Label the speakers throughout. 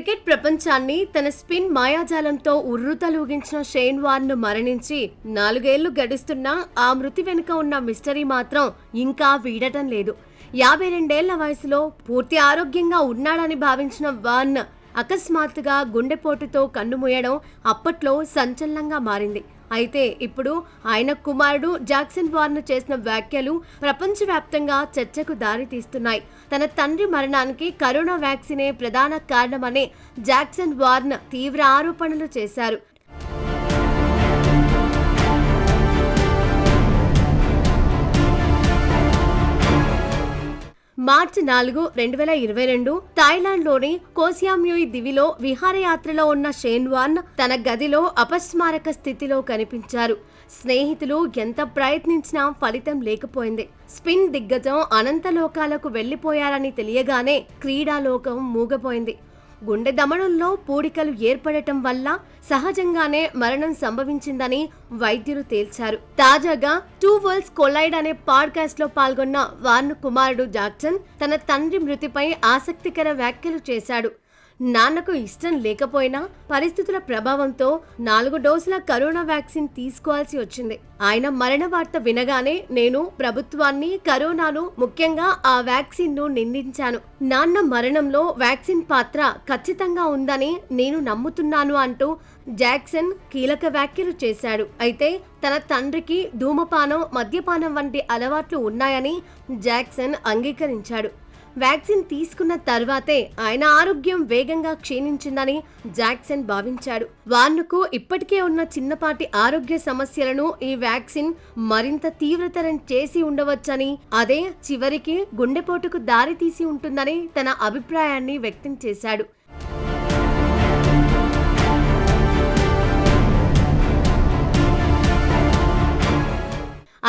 Speaker 1: Cricket ప్రపంచాన్ని తన spin మాయాజాలంతో ఉర్రూతలూగించిన Shane Warne మరణించి 4 ఏళ్లు గడుస్తున్నా ఆ మృతి వెనుక ఉన్న మిస్టరీ మాత్రం ఇంకా వీడటం లేదు. 52 ఏళ్ల వయసులో పూర్తి ఆరోగ్యంగా ఉన్నాడని భావించిన వార్న్ అకస్మాత్తుగా గుండెపోటుతో కన్నుమూయడం అప్పట్లో సంచలనంగా మారింది. అయితే ఇప్పుడు ఆయన కుమారుడు జాక్సన్ వార్న్ చేసిన వ్యాఖ్యలు ప్రపంచవ్యాప్తంగా చర్చకు దారితీస్తున్నాయి. తన తండ్రి మరణానికి కరోనా వ్యాక్సినే ప్రధాన కారణమని జాక్సన్ వార్న్ తీవ్ర ఆరోపణలు చేశారు. మార్చి 4, 2022 థాయిలాండ్లోని కోసియామ్యూయ్ దివిలో విహారయాత్రలో ఉన్న షేన్ వార్న్ తన గదిలో అపస్మారక స్థితిలో కనిపించారు. స్నేహితులు ఎంత ప్రయత్నించినా ఫలితం లేకపోయింది. స్పిన్ దిగ్గజం అనంతలోకాలకు వెళ్లిపోయారని తెలియగానే క్రీడాలోకం మూగపోయింది. గుండె దమనంలో పూడికలు ఏర్పడటం వల్ల సహజంగానే మరణం సంభవించిందని వైద్యులు తేల్చారు. తాజాగా 2 వరల్డ్స్ కొలైడ్ అనే పాడ్కాస్ట్ లో పాల్గొన్న వార్న్ కుమారుడు జాక్సన్ తన తండ్రి మృతిపై ఆసక్తికర వ్యాఖ్యలు చేశాడు. నాన్నకు ఇష్టం లేకపోయినా పరిస్థితుల ప్రభావంతో 4 డోసుల కరోనా వ్యాక్సిన్ తీసుకోవాల్సి వచ్చింది. ఆయన మరణ వార్త వినగానే నేను ప్రభుత్వాన్ని, కరోనాను, ముఖ్యంగా ఆ వ్యాక్సిన్ ను నిందించాను. నాన్న మరణంలో వ్యాక్సిన్ పాత్ర ఖచ్చితంగా ఉందని నేను నమ్ముతున్నాను అంటూ జాక్సన్ కీలక వ్యాఖ్యలు చేశాడు. అయితే తన తండ్రికి ధూమపానం, మద్యపానం వంటి అలవాట్లు ఉన్నాయని జాక్సన్ అంగీకరించాడు. వ్యాక్సిన్ తీసుకున్న తర్వాతే ఆయన ఆరోగ్యం వేగంగా క్షీణించిందని జాక్సన్ భావించాడు. వార్న్కు ఇప్పటికే ఉన్న చిన్నపాటి ఆరోగ్య సమస్యలను ఈ వ్యాక్సిన్ మరింత తీవ్రతరం చేసి ఉండవచ్చని, అదే చివరికి గుండెపోటుకు దారితీసి ఉంటుందని తన అభిప్రాయాన్ని వ్యక్తం చేశాడు.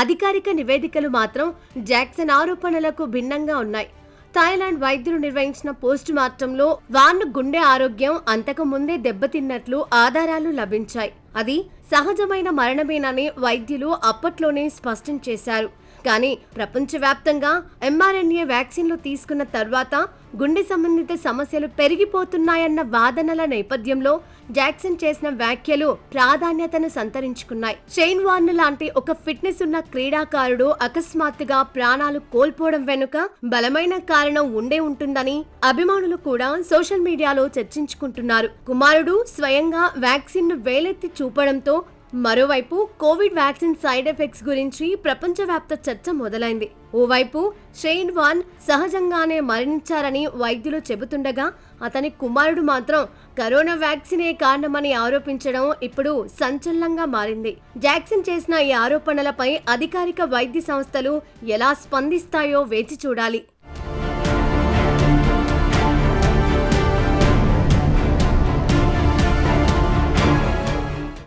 Speaker 1: అధికారిక నివేదికలు మాత్రం జాక్సన్ ఆరోపణలకు భిన్నంగా ఉన్నాయి. థాయిలాండ్ వైద్యులు నిర్వహించిన పోస్ట్ మార్టంలో వార్న్ గుండె ఆరోగ్యం అంతకు ముందే దెబ్బతిన్నట్లు ఆధారాలు లభించాయి. అది సహజమైన మరణమేనని వైద్యులు అప్పట్లోనే స్పష్టం చేశారు. కానీ ప్రపంచవ్యాప్తంగా mRNA వ్యాక్సిన్లు తీసుకున్న తర్వాత గుండె సంబంధిత సమస్యలు పెరిగిపోతున్నాయన్న వాదనల నేపథ్యంలో జాక్సన్ చేసిన వ్యాఖ్యలు ప్రాధాన్యతను సంతరించుకున్నాయి. షేన్ వార్న్ లాంటి ఒక ఫిట్నెస్ ఉన్న క్రీడాకారుడు అకస్మాత్తుగా ప్రాణాలు కోల్పోవడం వెనుక బలమైన కారణం ఉండే ఉంటుందని అభిమానులు కూడా సోషల్ మీడియాలో చర్చించుకుంటున్నారు. కుమారుడు స్వయంగా వ్యాక్సిన్ ను వేలెత్తి చూపడంతో మరోవైపు కోవిడ్ వ్యాక్సిన్ సైడ్ ఎఫెక్ట్స్ గురించి ప్రపంచవ్యాప్త చర్చ మొదలైంది. ఓవైపు షేన్ వార్న్ సహజంగానే మరణించారని వైద్యులు చెబుతుండగా అతని కుమారుడు మాత్రం కరోనా వ్యాక్సినే కారణమని ఆరోపించడం ఇప్పుడు సంచలనంగా మారింది. జాక్సన్ చేసిన ఈ ఆరోపణలపై అధికారిక వైద్య సంస్థలు ఎలా స్పందిస్తాయో వేచి చూడాలి.